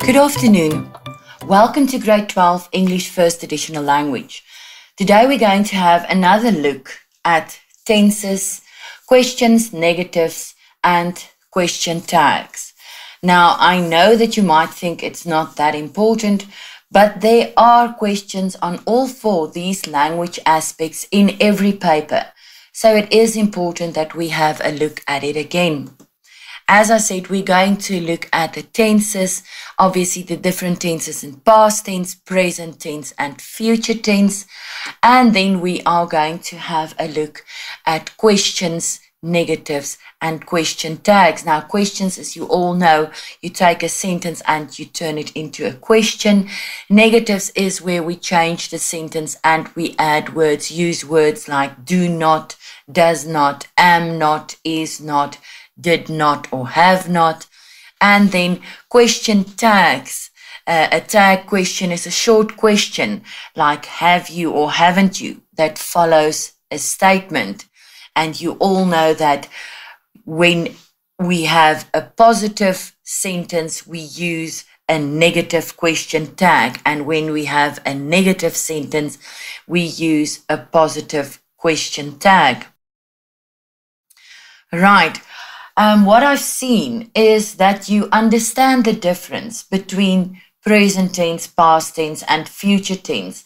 Good afternoon. Welcome to Grade 12 English First Additional Language. Today we're going to have another look at tenses, questions, negatives, and question tags. Now, I know that you might think it's not that important, but there are questions on all four these language aspects in every paper. So it is important that we have a look at it again. As I said, we're going to look at the tenses, obviously the different tenses in past tense, present tense, and future tense. And then we are going to have a look at questions, negatives, and question tags. Now, questions, as you all know, you take a sentence and you turn it into a question. Negatives is where we change the sentence and we add words, use words like do not, does not, am not, is not, did not or have not. And then question tags. A tag question is a short question like have you or haven't you that follows a statement. And you all know that when we have a positive sentence, we use a negative question tag. And when we have a negative sentence, we use a positive question tag. Right. What I've seen is that you understand the difference between present tense, past tense, and future tense,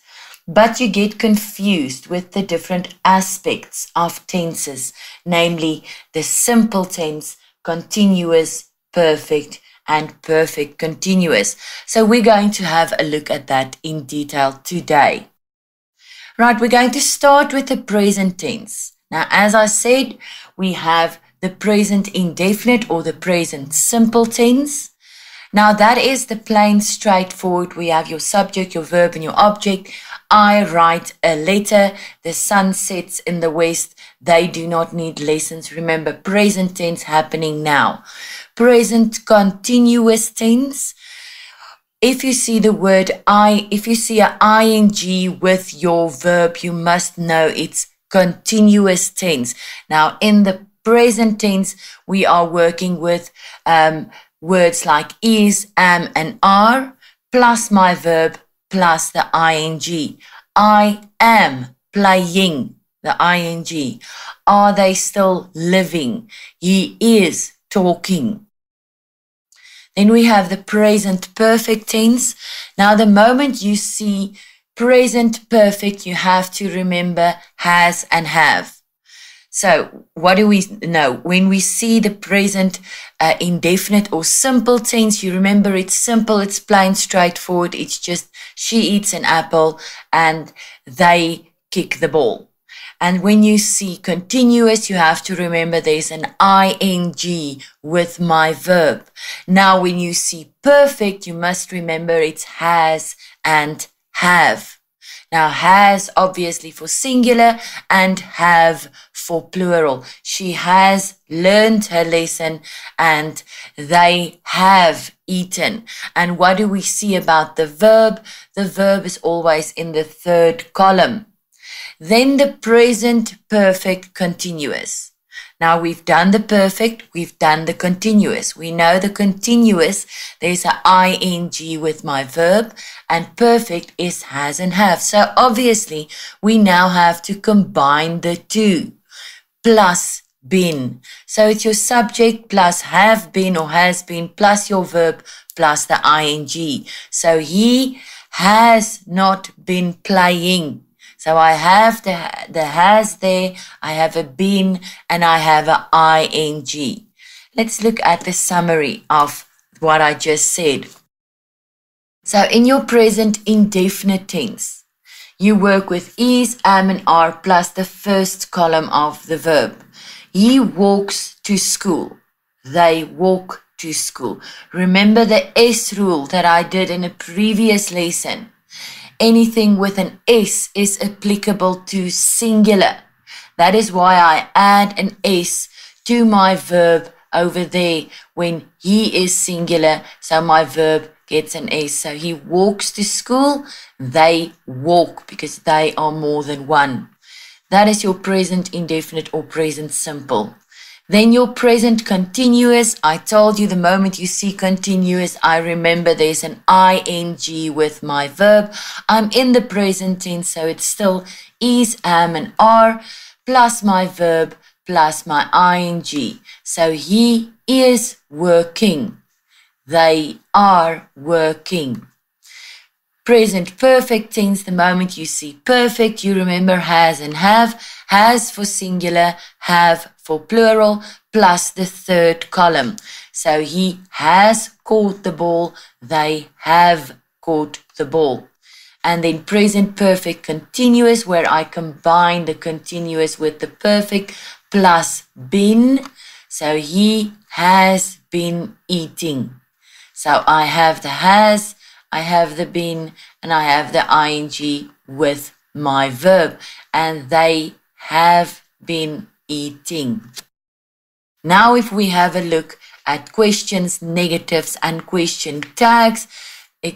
but you get confused with the different aspects of tenses, namely the simple tense, continuous, perfect, and perfect continuous. So we're going to have a look at that in detail today. Right, we're going to start with the present tense. Now, as I said, we have the present indefinite or the present simple tense. Now that is the plain straightforward. We have your subject, your verb, and your object. I write a letter. The sun sets in the west. They do not need lessons. Remember, present tense happening now. Present continuous tense. If you see the word if you see an ing with your verb, you must know it's continuous tense. Now in the present tense, we are working with words like is, am, and are, plus my verb, plus the ing. I am playing, the ing. Are they still living? He is talking. Then we have the present perfect tense. Now, the moment you see present perfect, you have to remember has and have. So what do we know? When we see the present indefinite or simple tense, you remember it's simple, it's plain, straightforward. It's just she eats an apple and they kick the ball. And when you see continuous, you have to remember there's an ing with my verb. Now, when you see perfect, you must remember it's has and have. Now, has obviously for singular and have for plural. She has learned her lesson and they have eaten. And what do we see about the verb? The verb is always in the third column. Then the present perfect continuous. Now we've done the perfect, we've done the continuous. We know the continuous, there's an ing with my verb, and perfect is has and have. So obviously we now have to combine the two, plus been. So it's your subject plus have been or has been plus your verb plus the ing. So he has not been playing. So I have the has there, I have a been, and I have a ing. Let's look at the summary of what I just said. So in your present indefinite tense, you work with is, am, and are plus the first column of the verb. He walks to school. They walk to school. Remember the S rule that I did in a previous lesson. Anything with an S is applicable to singular. That is why I add an S to my verb over there when he is singular. So my verb gets an S. So he walks to school. They walk because they are more than one. That is your present indefinite or present simple. Then your present continuous, I told you the moment you see continuous, I remember there's an ing with my verb. I'm in the present tense, so it's still is, am, and are, plus my verb, plus my ing. So he is working. They are working. Present perfect tense, the moment you see perfect, you remember has and have. Has for singular, have for plural, plus the third column. So he has caught the ball, they have caught the ball. And then present perfect continuous, where I combine the continuous with the perfect plus been. So he has been eating. So I have the has, I have the been, and I have the ing with my verb. And they have been eating. Now if we have a look at questions, negatives, and question tags,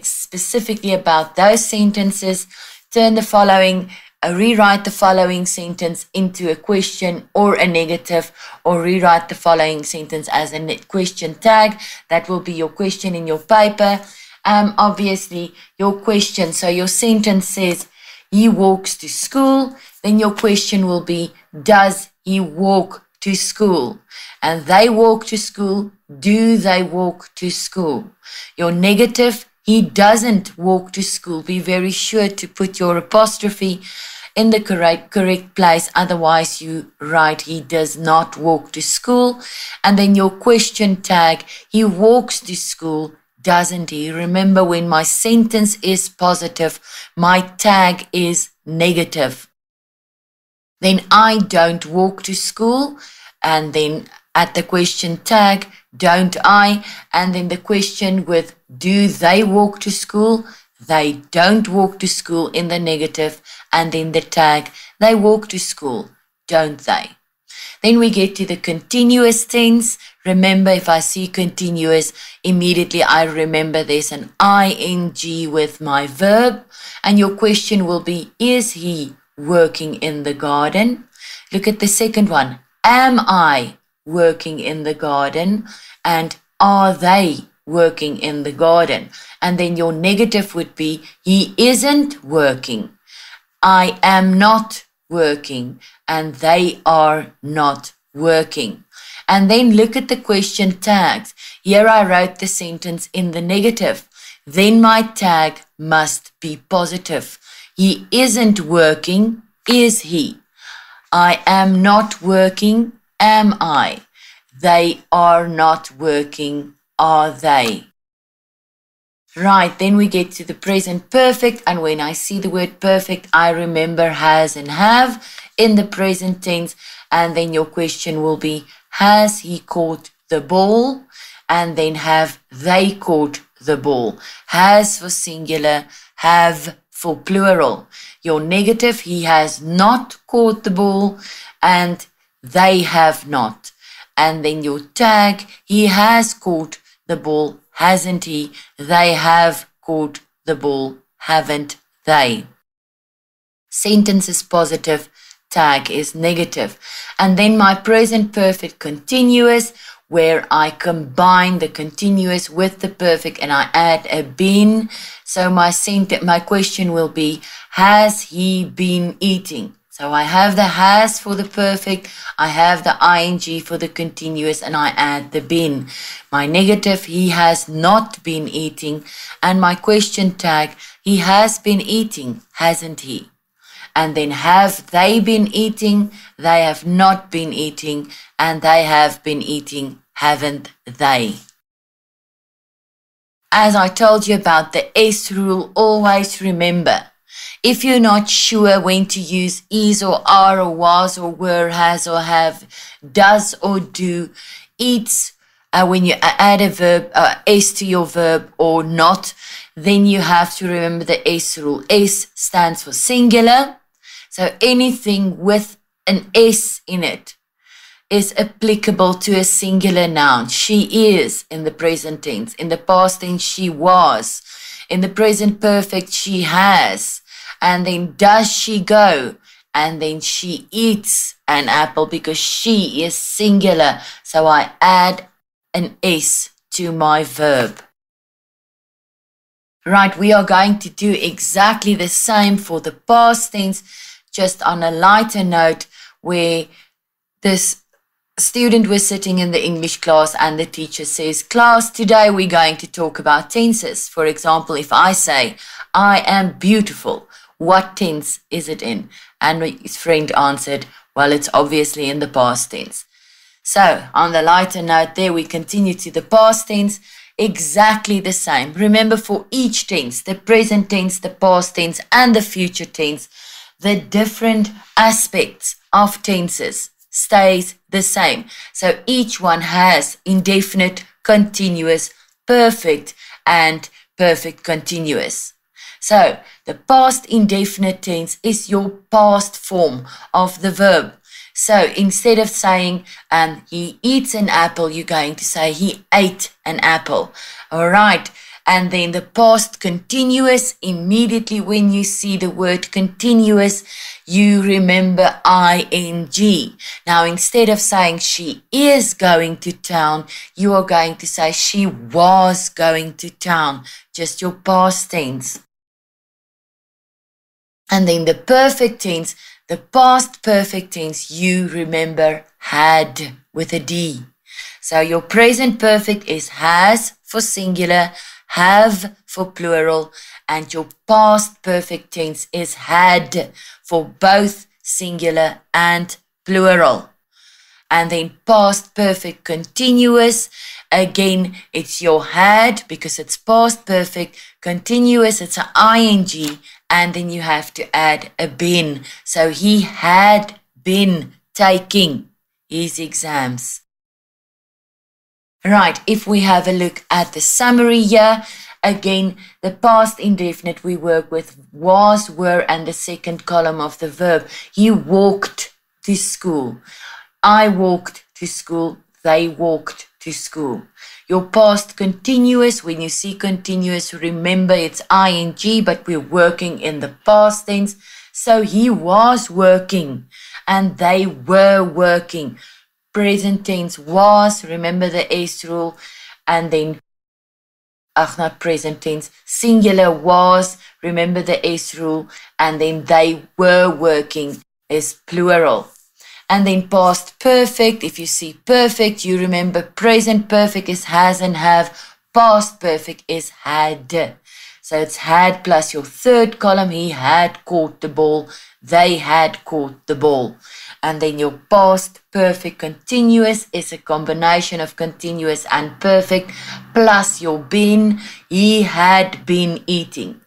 specifically about those sentences, rewrite the following sentence into a question or a negative, or rewrite the following sentence as a question tag. That will be your question in your paper. Obviously, your question, so your sentence says, he walks to school. Then your question will be, does he walk to school? And they walk to school. Do they walk to school? Your negative, he doesn't walk to school. Be very sure to put your apostrophe in the correct place. Otherwise, you write, he does not walk to school. And then your question tag, he walks to school. Doesn't he? Remember, when my sentence is positive, my tag is negative. Then I don't walk to school, and then at the question tag, don't I? And then the question with, do they walk to school? They don't walk to school in the negative, and then the tag, they walk to school, don't they? Then we get to the continuous tense. Remember, if I see continuous, immediately I remember there's an ing with my verb. And your question will be, is he working in the garden? Look at the second one. Am I working in the garden? And are they working in the garden? And then your negative would be, he isn't working. I am not working, and they are not working. And then look at the question tags. Here I wrote the sentence in the negative. Then my tag must be positive. He isn't working, is he? I am not working, am I? They are not working, are they? Right, then we get to the present perfect, and when I see the word perfect, I remember has and have in the present tense, and then your question will be, has he caught the ball? And then have they caught the ball? Has for singular, have for plural. Your negative, he has not caught the ball, and they have not. And then your tag, he has caught the ball, hasn't he? They have caught the ball, haven't they? Sentence is positive, tag is negative. And then my present perfect continuous, where I combine the continuous with the perfect and I add a been. So my question will be, has he been eating? So I have the has for the perfect, I have the ing for the continuous, and I add the been. My negative, he has not been eating, and my question tag, he has been eating, hasn't he? And then have they been eating? They have not been eating, and they have been eating, haven't they? As I told you about the S rule, always remember, if you're not sure when to use is or are or was or were, has or have, does or do, eats, when you add a verb, S to your verb or not, then you have to remember the S rule. S stands for singular. So anything with an S in it is applicable to a singular noun. She is in the present tense. In the past tense, she was. In the present perfect, she has. And then does she go? and then she eats an apple because she is singular. So I add an S to my verb. Right, we are going to do exactly the same for the past tense, just on a lighter note, where this student was sitting in the English class and the teacher says, class, today we're going to talk about tenses. For example, if I say, I am beautiful, what tense is it in? And his friend answered, well, it's obviously in the past tense. So, on the lighter note there, we continue to the past tense, exactly the same. Remember, for each tense, the present tense, the past tense, and the future tense, the different aspects of tenses stays the same. So, each one has indefinite, continuous, perfect, and perfect continuous. So, the past indefinite tense is your past form of the verb. So instead of saying he eats an apple, you're going to say he ate an apple. All right. And then the past continuous, immediately when you see the word continuous, you remember ing. Now, instead of saying she is going to town, you are going to say she was going to town. Just your past tense. And then the perfect tense, the past perfect tense, you remember had with a D. So your present perfect is has for singular, have for plural, and your past perfect tense is had for both singular and plural. And then past perfect continuous, again, it's your had because it's past perfect. Continuous, it's an ing, and then you have to add a been. So he had been taking his exams. Right, if we have a look at the summary here, again, the past indefinite we work with was, were, and the second column of the verb. He walked to school. I walked to school. They walked to school. Your past continuous, when you see continuous, remember it's ing, but we're working in the past tense. So he was working and they were working. Present tense was, remember the S rule, and then, not present tense, singular was, remember the S rule, and then they were working is plural. And then past perfect, if you see perfect, you remember present perfect is has and have, past perfect is had. So it's had plus your third column, he had caught the ball, they had caught the ball. And then your past perfect continuous is a combination of continuous and perfect, plus your been, he had been eating.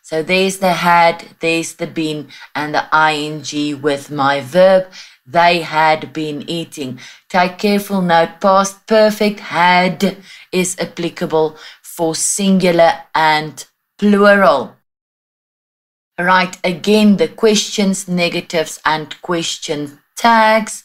So there's the had, there's the been, and the ing with my verb. They had been eating. Take careful note, past perfect had is applicable for singular and plural. Right, again, the questions, negatives, and question tags.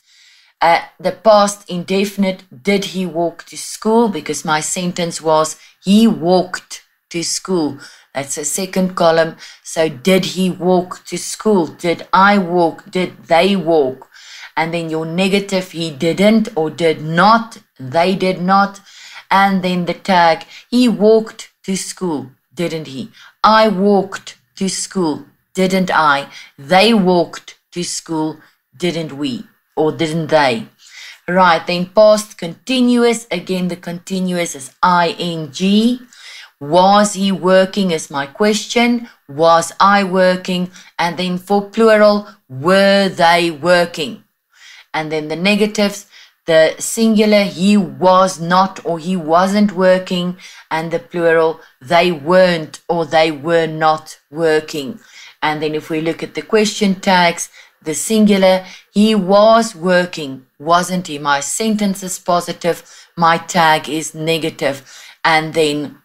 The past indefinite, did he walk to school? Because my sentence was, he walked to school. That's a second column. So did he walk to school? Did I walk? Did they walk? And then your negative, he didn't or did not, they did not. And then the tag, he walked to school, didn't he? I walked to school, didn't I? They walked to school, didn't we? Or didn't they? Right, then past continuous, again the continuous is ing. Was he working is my question. Was I working? And then for plural, were they working? And then the negatives, the singular, he was not or he wasn't working. And the plural, they weren't or they were not working. And then if we look at the question tags, the singular, he was working, wasn't he? My sentence is positive, my tag is negative. And then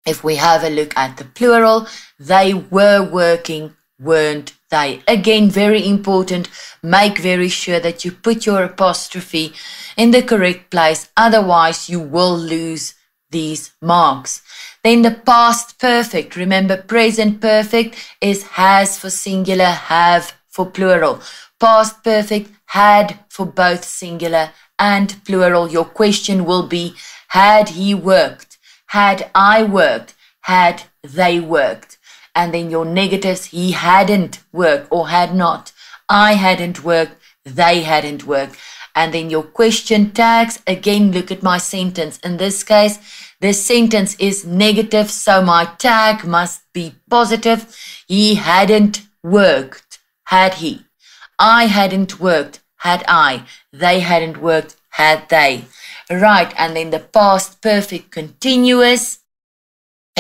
if we have a look at the plural, they were working, weren't they? Again, very important, make very sure that you put your apostrophe in the correct place, otherwise you will lose these marks. Then the past perfect, remember present perfect is has for singular, have for plural. Past perfect, had for both singular and plural. Your question will be, had he worked? Had I worked? Had they worked? And then your negatives, he hadn't worked or had not. I hadn't worked, they hadn't worked. And then your question tags, again, look at my sentence. In this case, this sentence is negative, so my tag must be positive. He hadn't worked, had he. I hadn't worked, had I. They hadn't worked, had they. Right, and then the past perfect continuous.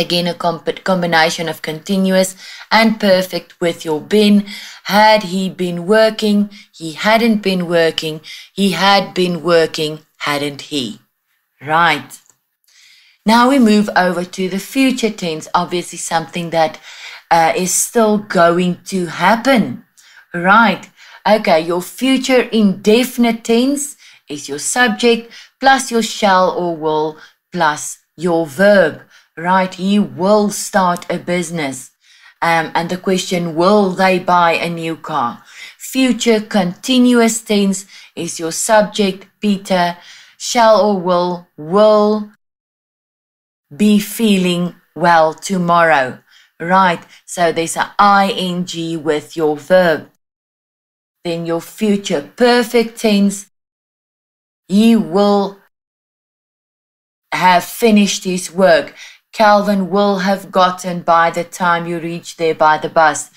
Again, a combination of continuous and perfect with your been. Had he been working? He hadn't been working. He had been working, hadn't he? Right. Now we move over to the future tense, obviously something that is still going to happen. Right. Okay, your future indefinite tense is your subject plus your shall or will plus your verb. Right, he will start a business. And the question, will they buy a new car? Future continuous tense is your subject, Peter. Shall or will be feeling well tomorrow. Right, so there's an ing with your verb. Then your future perfect tense, he will have finished his work. Calvin will have gotten by the time you reach there by the bus.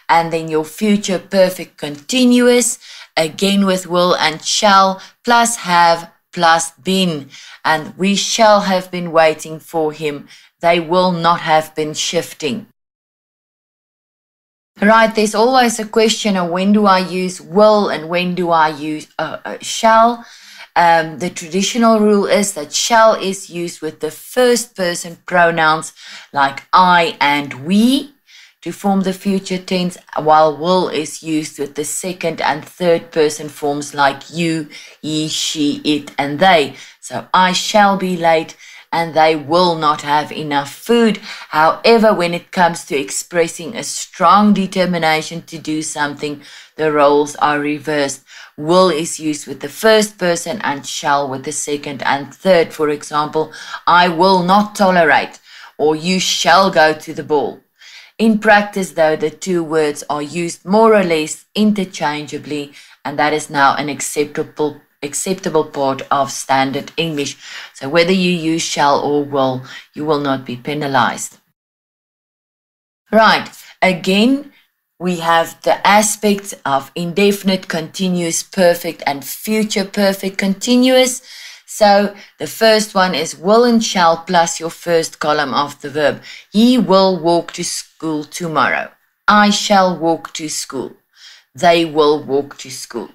And then your future perfect continuous, again with will and shall, plus have, plus been. And we shall have been waiting for him. They will not have been shifting. Right, there's always a question of when do I use will and when do I use shall. The traditional rule is that shall is used with the first person pronouns like I and we to form the future tense, while will is used with the second and third person forms like you, he, she, it, and they. So I shall be late and they will not have enough food. However, when it comes to expressing a strong determination to do something, the roles are reversed. Will is used with the first person and shall with the second and third. For example, I will not tolerate, or you shall go to the ball. In practice, though, the two words are used more or less interchangeably, and that is now an acceptable part of standard English. So whether you use shall or will, you will not be penalized. Right, again, we have the aspects of indefinite, continuous, perfect, and future perfect continuous. So the first one is will and shall plus your first column of the verb. He will walk to school tomorrow. I shall walk to school. They will walk to school.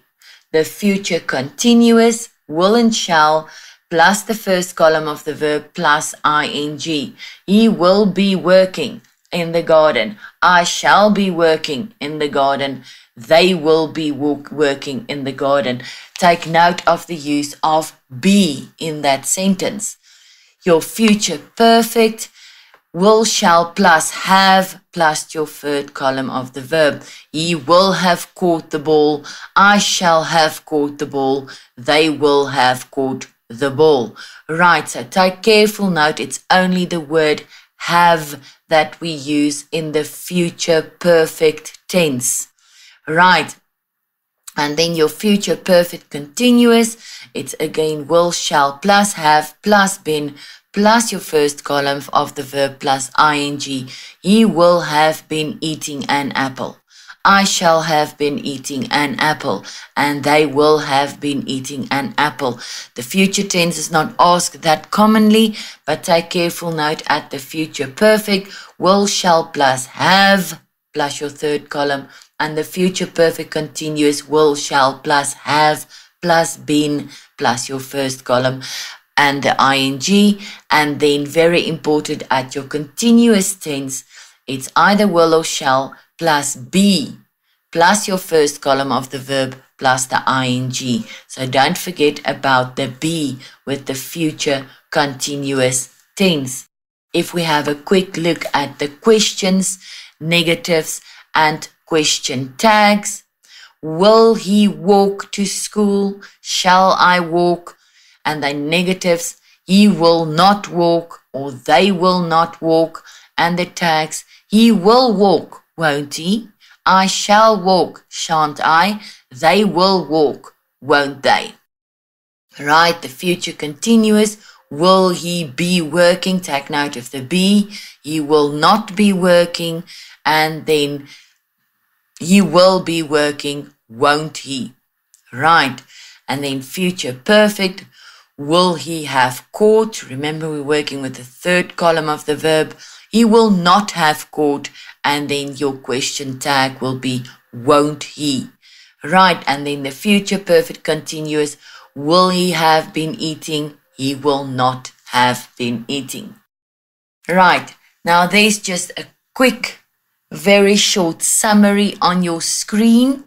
The future continuous, will and shall, plus the first column of the verb plus ing. He will be working in the garden. I shall be working in the garden. They will be working in the garden. Take note of the use of be in that sentence. Your future perfect, will, shall plus have plus your third column of the verb. He will have caught the ball. I shall have caught the ball. They will have caught the ball. Right, so take careful note. It's only the word have that we use in the future perfect tense. Right. And then your future perfect continuous, it's again will, shall plus have plus been plus your first column of the verb plus ing. He will have been eating an apple. I shall have been eating an apple, and they will have been eating an apple. The future tense is not asked that commonly, but take careful note at the future perfect. Will, shall plus have plus your third column, and the future perfect continuous will, shall plus have plus been plus your first column and the ing. And then very important at your continuous tense, it's either will or shall plus be plus your first column of the verb plus the ing. So don't forget about the be with the future continuous tense. If we have a quick look at the questions, negatives, and question tags. Will he walk to school? Shall I walk? And the negatives, he will not walk or they will not walk. And the tags, he will walk, won't he? I shall walk, shan't I? They will walk, won't they? Right, the future continuous. Will he be working? Take note of the be. He will not be working. And then he will be working, won't he? Right. And then future perfect. Will he have caught? Remember, we're working with the third column of the verb. He will not have caught. And then your question tag will be won't he? Right. And then the future perfect continuous. Will he have been eating? He will not have been eating. Right. Now there's just a quick, very short summary on your screen.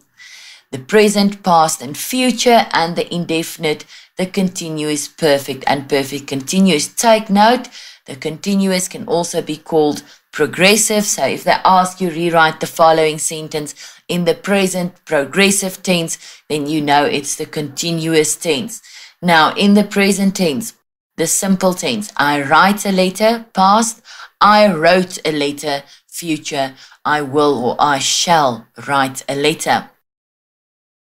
The present, past and future, and the indefinite, the continuous, perfect and perfect continuous. Take note, the continuous can also be called progressive. So if they ask you rewrite the following sentence in the present progressive tense, then you know it's the continuous tense. Now in the present tense, the simple tense, I write a letter, past, I wrote a letter, future, I will or I shall write a letter.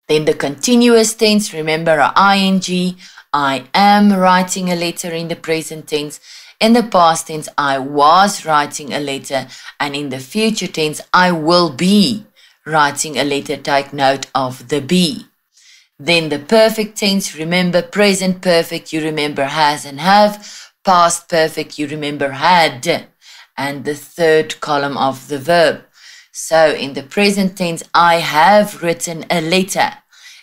Then the continuous tense, remember a ing, I am writing a letter in the present tense. In the past tense, I was writing a letter. And in the future tense, I will be writing a letter. Take note of the be. Then the perfect tense, remember present perfect, you remember has and have. Past perfect, you remember had. And the third column of the verb. So in the present tense, I have written a letter.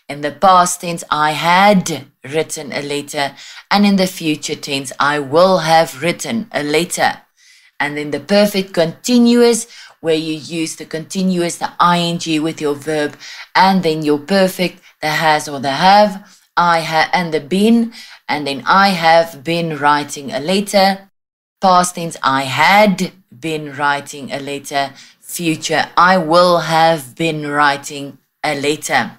In the past tense, I had written a letter. And in the future tense, I will have written a letter. And in the perfect continuous, where you use the continuous, the ing with your verb, and then your perfect, the has or the have, and the been, and then I have been writing a letter. Past tense, I had been writing a letter. Future, I will have been writing a letter.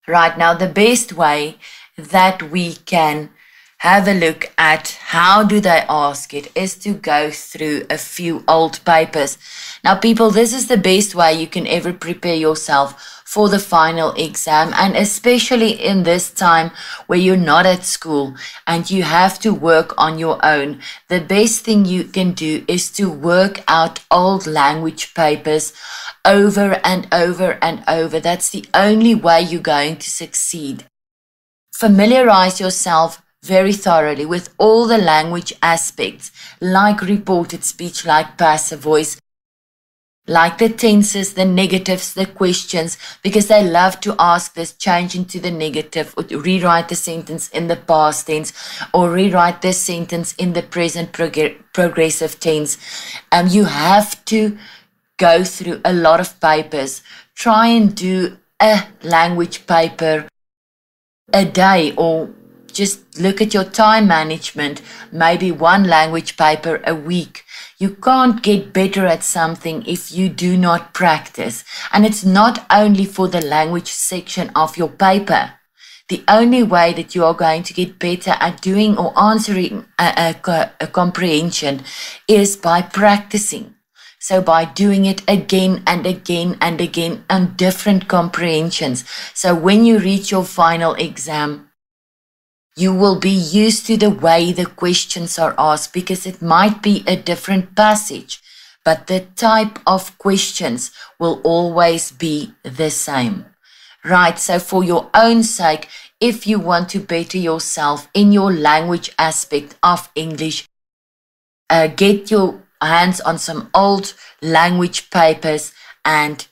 Right, now the best way that we can have a look at how do they ask it is to go through a few old papers. Now people, this is the best way you can ever prepare yourself for the final exam, and especially in this time where you're not at school and you have to work on your own. The best thing you can do is to work out old language papers over and over and over. That's the only way you're going to succeed. Familiarize yourself very thoroughly with all the language aspects, like reported speech, like passive voice, like the tenses, the negatives, the questions, because they love to ask this, change into the negative, or rewrite the sentence in the past tense, or rewrite the sentence in the present progressive tense. You have to go through a lot of papers. Try and do a language paper a day, or just look at your time management, maybe one language paper a week. You can't get better at something if you do not practice. And it's not only for the language section of your paper. The only way that you are going to get better at doing or answering a comprehension is by practicing. So by doing it again and again and again on different comprehensions. So when you reach your final exam, you will be used to the way the questions are asked, because it might be a different passage, but the type of questions will always be the same. Right, so for your own sake, if you want to better yourself in your language aspect of English, get your hands on some old language papers and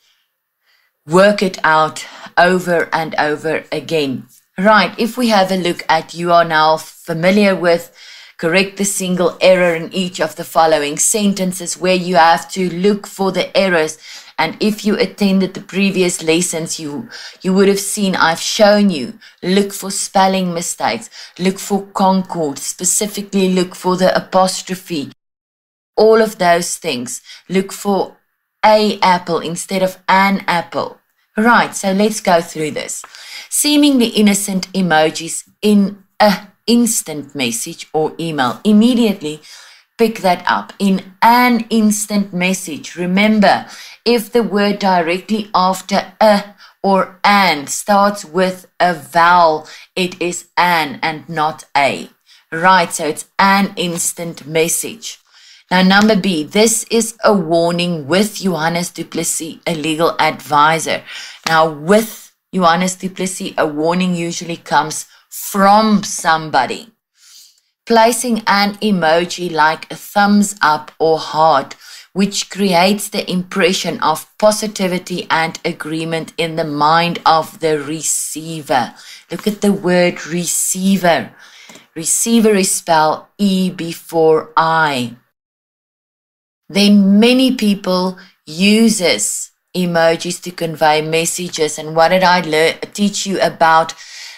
work it out over and over again. Right, if we have a look at, you are now familiar with, correct the single error in each of the following sentences, where you have to look for the errors. And if you attended the previous lessons, you would have seen I've shown you, look for spelling mistakes, look for concord, specifically look for the apostrophe, all of those things. Look for a apple instead of an apple. Right, so let's go through this. Seemingly innocent emojis in a instant message or email. Immediately pick that up. In an instant message, remember, if the word directly after a or an starts with a vowel, it is an and not a. Right, so it's an instant message. Now, number B, this is a warning with Johannes du Plessis, a legal advisor. Now, with Johannes du Plessis, a warning usually comes from somebody. Placing an emoji like a thumbs up or heart, which creates the impression of positivity and agreement in the mind of the receiver. Look at the word receiver. Receiver is spelled E before I. Then many people uses emojis to convey messages. And what did I teach you about?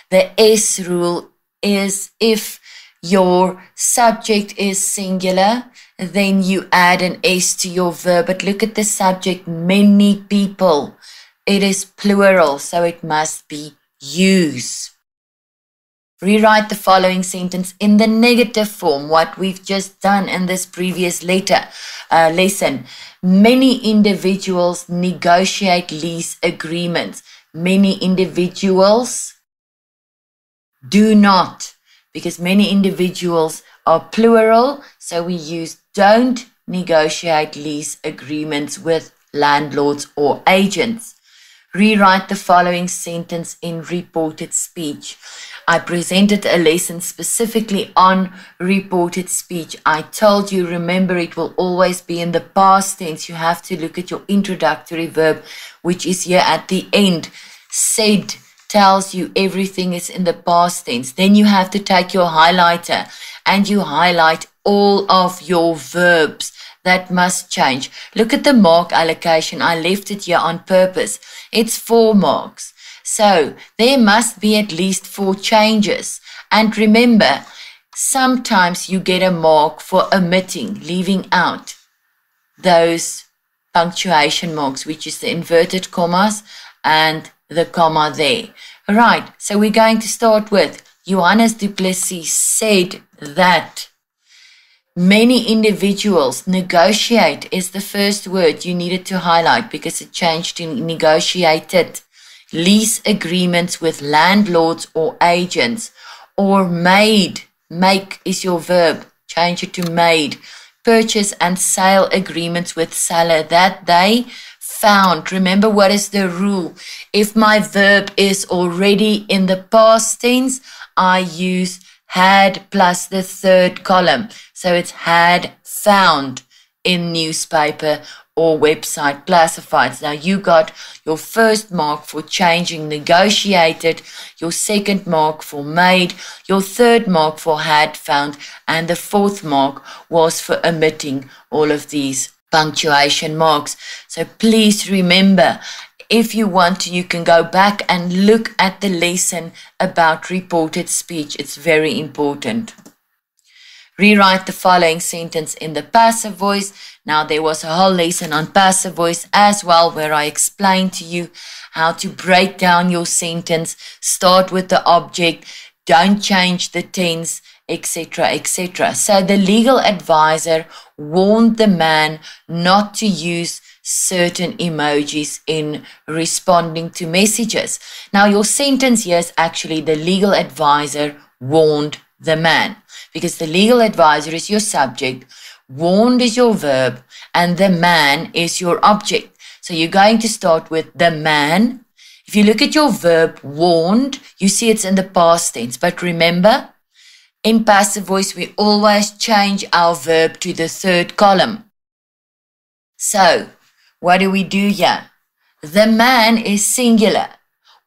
The S rule is if your subject is singular, then you add an S to your verb. But look at the subject, many people. It is plural, so it must be use. Rewrite the following sentence in the negative form, what we've just done in this previous lesson. Many individuals negotiate lease agreements. Many individuals do not, because many individuals are plural, so we use don't negotiate lease agreements with landlords or agents. Rewrite the following sentence in reported speech. I presented a lesson specifically on reported speech. I told you, remember, it will always be in the past tense. You have to look at your introductory verb, which is here at the end. Said tells you everything is in the past tense. Then you have to take your highlighter and you highlight all of your verbs that must change. Look at the mark allocation. I left it here on purpose. It's 4 marks. So there must be at least 4 changes. And remember, sometimes you get a mark for omitting, leaving out those punctuation marks, which is the inverted commas and the comma there. Right, so we're going to start with Johannes du Plessis said that many individuals negotiate is the first word you needed to highlight because it changed to negotiated. Lease agreements with landlords or agents, or made. Make is your verb. Change it to made. Purchase and sale agreements with seller that they found. Remember, what is the rule? If my verb is already in the past tense, I use had plus the third column. So it's had found in newspaper or website classifieds. Now you got your first mark for changing negotiated, your second mark for made, your third mark for had found, and the fourth mark was for omitting all of these punctuation marks. So please remember, if you want to, you can go back and look at the lesson about reported speech. It's very important. Rewrite the following sentence in the passive voice. Now, there was a whole lesson on passive voice as well, where I explained to you how to break down your sentence, start with the object, don't change the tense, etc., etc. So the legal advisor warned the man not to use certain emojis in responding to messages. Now, your sentence here is actually the legal advisor warned the man, because the legal advisor is your subject, warned is your verb, and the man is your object. So you're going to start with the man. If you look at your verb warned, you see it's in the past tense. But remember, in passive voice, we always change our verb to the third column. So what do we do here? The man is singular.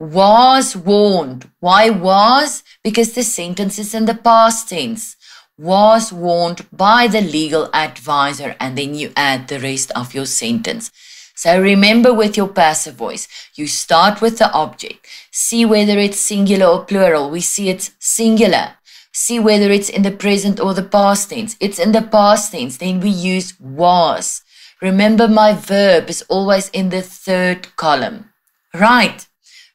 Was warned. Why was? Because the sentence is in the past tense. Was warned by the legal advisor, and then you add the rest of your sentence. So remember, with your passive voice, you start with the object. See whether it's singular or plural. We see it's singular. See whether it's in the present or the past tense. It's in the past tense. Then we use was. Remember, my verb is always in the third column. Right.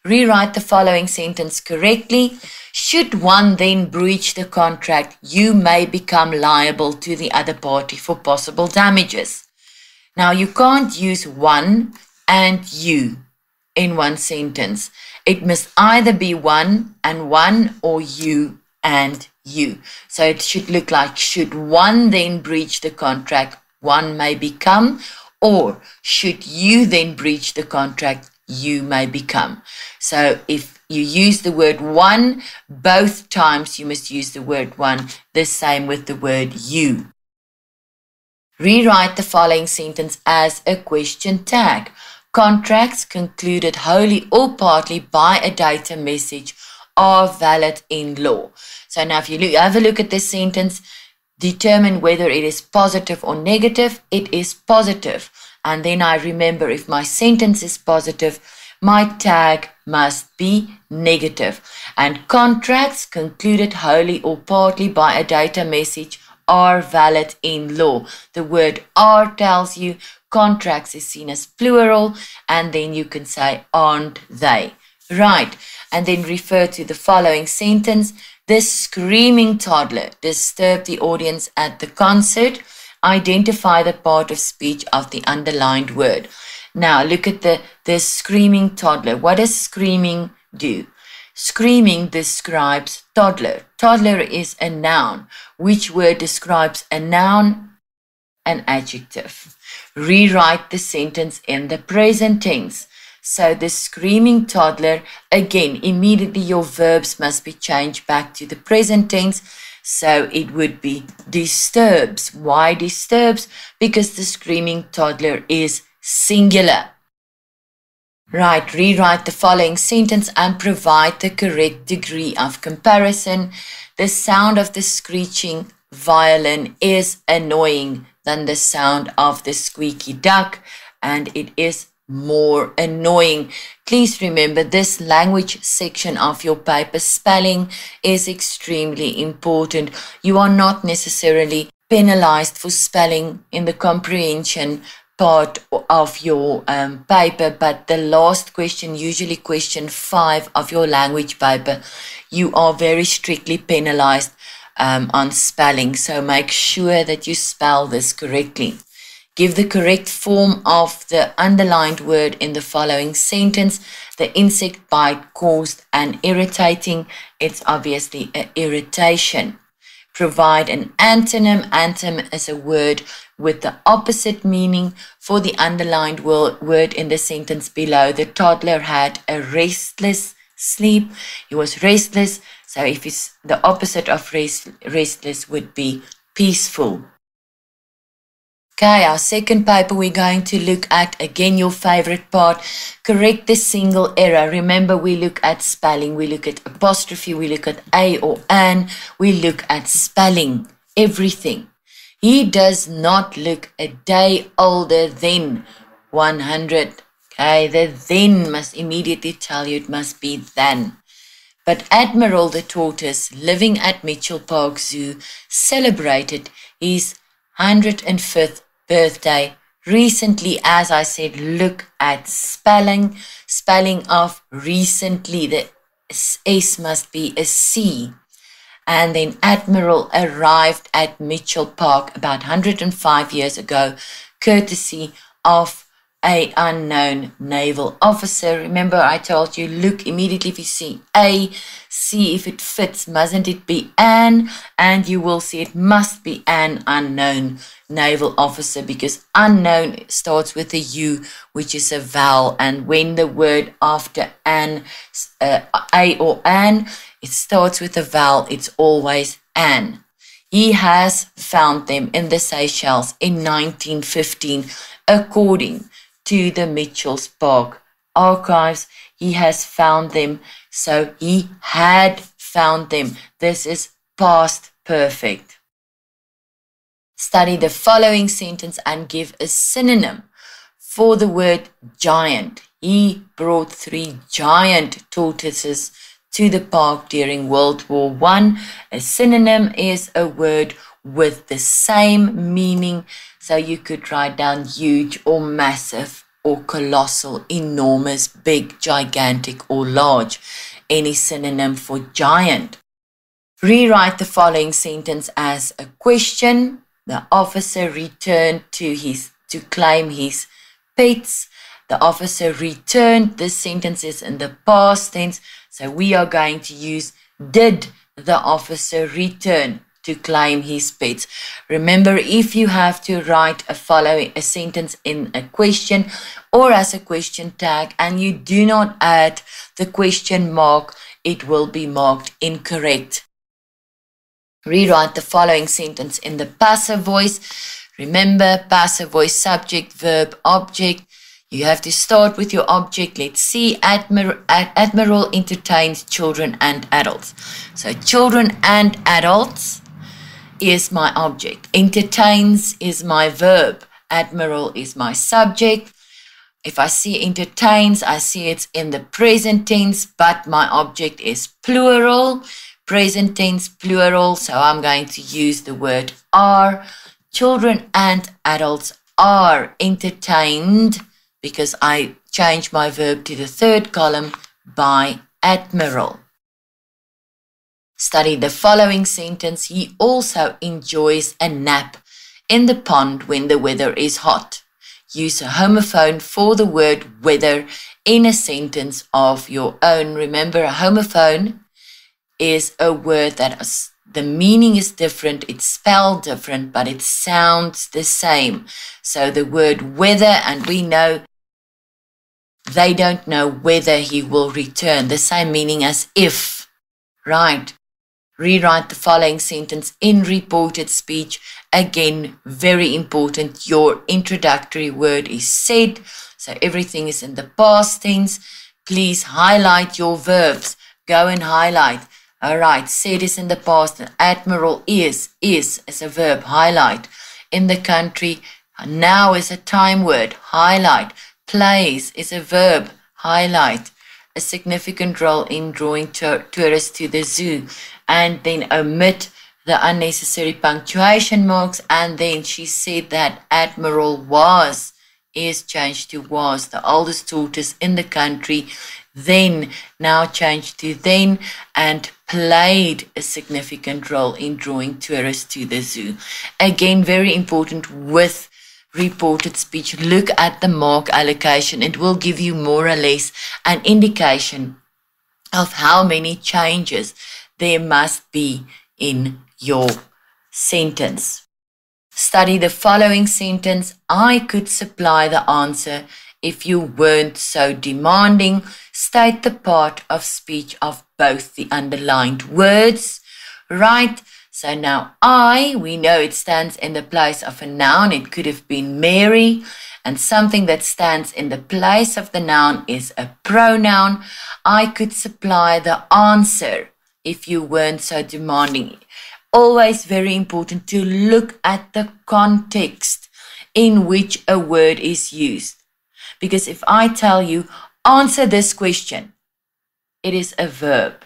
Rewrite the following sentence correctly. Should one then breach the contract, you may become liable to the other party for possible damages. Now, you can't use one and you in one sentence. It must either be one and one or you and you. So it should look like, should one then breach the contract, one may become, or should you then breach the contract, you may become. So if you use the word one, both times you must use the word one, the same with the word you. Rewrite the following sentence as a question tag. Contracts concluded wholly or partly by a data message are valid in law. So now if you have a look at this sentence, determine whether it is positive or negative. It is positive. And then I remember if my sentence is positive, my tag must be negative. And contracts concluded wholly or partly by a data message are valid in law. The word are tells you contracts is seen as plural, and then you can say aren't they. Right, and then refer to the following sentence. This screaming toddler disturbed the audience at the concert. Identify the part of speech of the underlined word. Now look at the screaming toddler. What does screaming do? Screaming describes toddler. Toddler is a noun. Which word describes a noun? An adjective. Rewrite the sentence in the present tense. So the screaming toddler, again, immediately your verbs must be changed back to the present tense. So it would be disturbs. Why disturbs? Because the screaming toddler is singular. Right, rewrite the following sentence and provide the correct degree of comparison. The sound of the screeching violin is annoying than the sound of the squeaky duck, and it is more annoying. Please remember this language section of your paper, spelling, is extremely important. You are not necessarily penalized for spelling in the comprehension part of your paper, but the last question, usually question 5 of your language paper, you are very strictly penalized on spelling. So make sure that you spell this correctly. Give the correct form of the underlined word in the following sentence. The insect bite caused an irritating. It's obviously an irritation. Provide an antonym. Antonym is a word with the opposite meaning for the underlined word in the sentence below. The toddler had a restless sleep. He was restless. So if it's the opposite of restless would be peaceful. Okay, our second paper we're going to look at, again, your favorite part, correct the single error. Remember, we look at spelling, we look at apostrophe, we look at a or an, we look at spelling, everything. He does not look a day older than 100. Okay, the then must immediately tell you it must be than. But Admiral the tortoise, living at Mitchell Park Zoo, celebrated his 105th birthday recently. As I said, look at spelling. Spelling of recently, the S must be a C. And then Admiral arrived at Mitchell Park about 105 years ago, courtesy of an unknown naval officer. Remember, I told you, look immediately if you see a, see if it fits. Mustn't it be an? And you will see it must be an unknown naval officer, because unknown starts with a U, which is a vowel. And when the word after an, a or an, it starts with a vowel, it's always an. He has found them in the Seychelles in 1915, according to the Mitchell's Park archives. He has found them, so he had found them. This is past perfect. Study the following sentence and give a synonym for the word giant. He brought 3 giant tortoises to the park during World War I. A synonym is a word with the same meaning. So you could write down huge or massive, or colossal, enormous, big, gigantic, or large. Any synonym for giant. Rewrite the following sentence as a question. The officer returned to claim his pets. The officer returned. This sentence is in the past tense, so we are going to use did the officer return to claim his pets. Remember, if you have to write a sentence in a question or as a question tag and you do not add the question mark, it will be marked incorrect. Rewrite the following sentence in the passive voice. Remember, passive voice, subject, verb, object. You have to start with your object. Let's see, Admiral entertains children and adults. So children and adults is my object. Entertains is my verb. Admiral is my subject. If I see entertains, I see it's in the present tense, but my object is plural. Present tense, plural, so I'm going to use the word are. Children and adults are entertained, because I changed my verb to the third column, by Admiral. Study the following sentence. He also enjoys a nap in the pond when the weather is hot. Use a homophone for the word weather in a sentence of your own. Remember, a homophone is a word that the meaning is different, it's spelled different, but it sounds the same. So the word weather, and we know they don't know whether he will return, the same meaning as if, right? Rewrite the following sentence in reported speech. Again, very important, your introductory word is said, so everything is in the past tense. Please highlight your verbs. Go and highlight. All right, said is in the past. Admiral is a verb, highlight. In the country, now is a time word, highlight. Plays is a verb, highlight. A significant role in drawing tourists to the zoo. And then omit the unnecessary punctuation marks. And then she said that Admiral is changed to was, the oldest tortoise in the country. Then, now changed to then, and played a significant role in drawing tourists to the zoo. Again, very important with reported speech. Look at the mark allocation. It will give you more or less an indication of how many changes there must be in your sentence. Study the following sentence. I could supply the answer if you weren't so demanding. State the part of speech of both the underlined words. Right? So now we know it stands in the place of a noun. It could have been Mary. And something that stands in the place of the noun is a pronoun. I could supply the answer if you weren't so demanding. Always very important to look at the context in which a word is used. Because if I tell you, answer this question, it is a verb.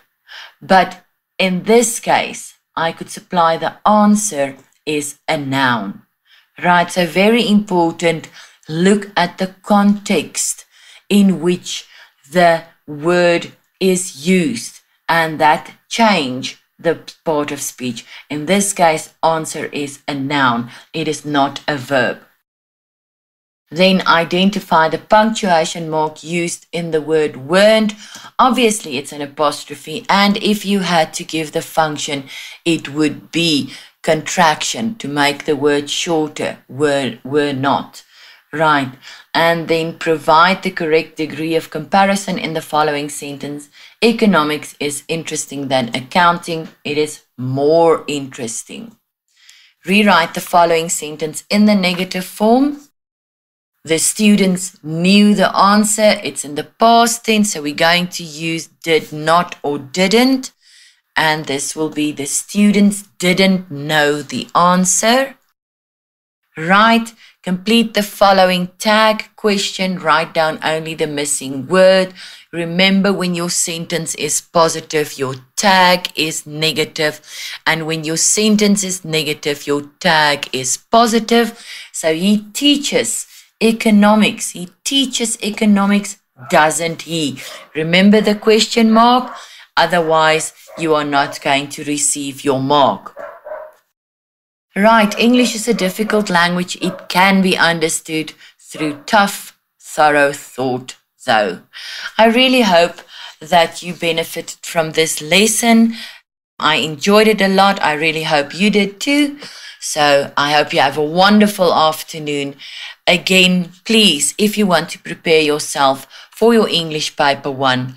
But in this case, I could supply the answer is a noun. Right, so very important, look at the context in which the word is used and that change the part of speech. In this case, answer is a noun. It is not a verb. Then identify the punctuation mark used in the word weren't. Obviously, it's an apostrophe, and if you had to give the function, it would be contraction to make the word shorter, were not. Right, and then provide the correct degree of comparison in the following sentence. Economics is interesting than accounting. It is more interesting. Rewrite the following sentence in the negative form. The students knew the answer. It's in the past tense, so we're going to use did not or didn't. And this will be the students didn't know the answer. Right. Complete the following tag question. Write down only the missing word. Remember, when your sentence is positive, your tag is negative. And when your sentence is negative, your tag is positive. So he teaches economics. He teaches economics, doesn't he? Remember the question mark? Otherwise, you are not going to receive your mark. Right, English is a difficult language. It can be understood through tough, thorough thought, though. I really hope that you benefited from this lesson. I enjoyed it a lot. I really hope you did too. So I hope you have a wonderful afternoon. Again, please, if you want to prepare yourself for your English paper 1,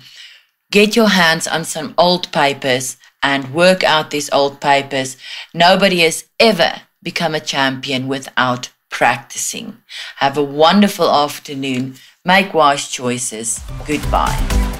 get your hands on some old papers and work out these old papers. Nobody has ever become a champion without practicing. Have a wonderful afternoon. Make wise choices. Goodbye.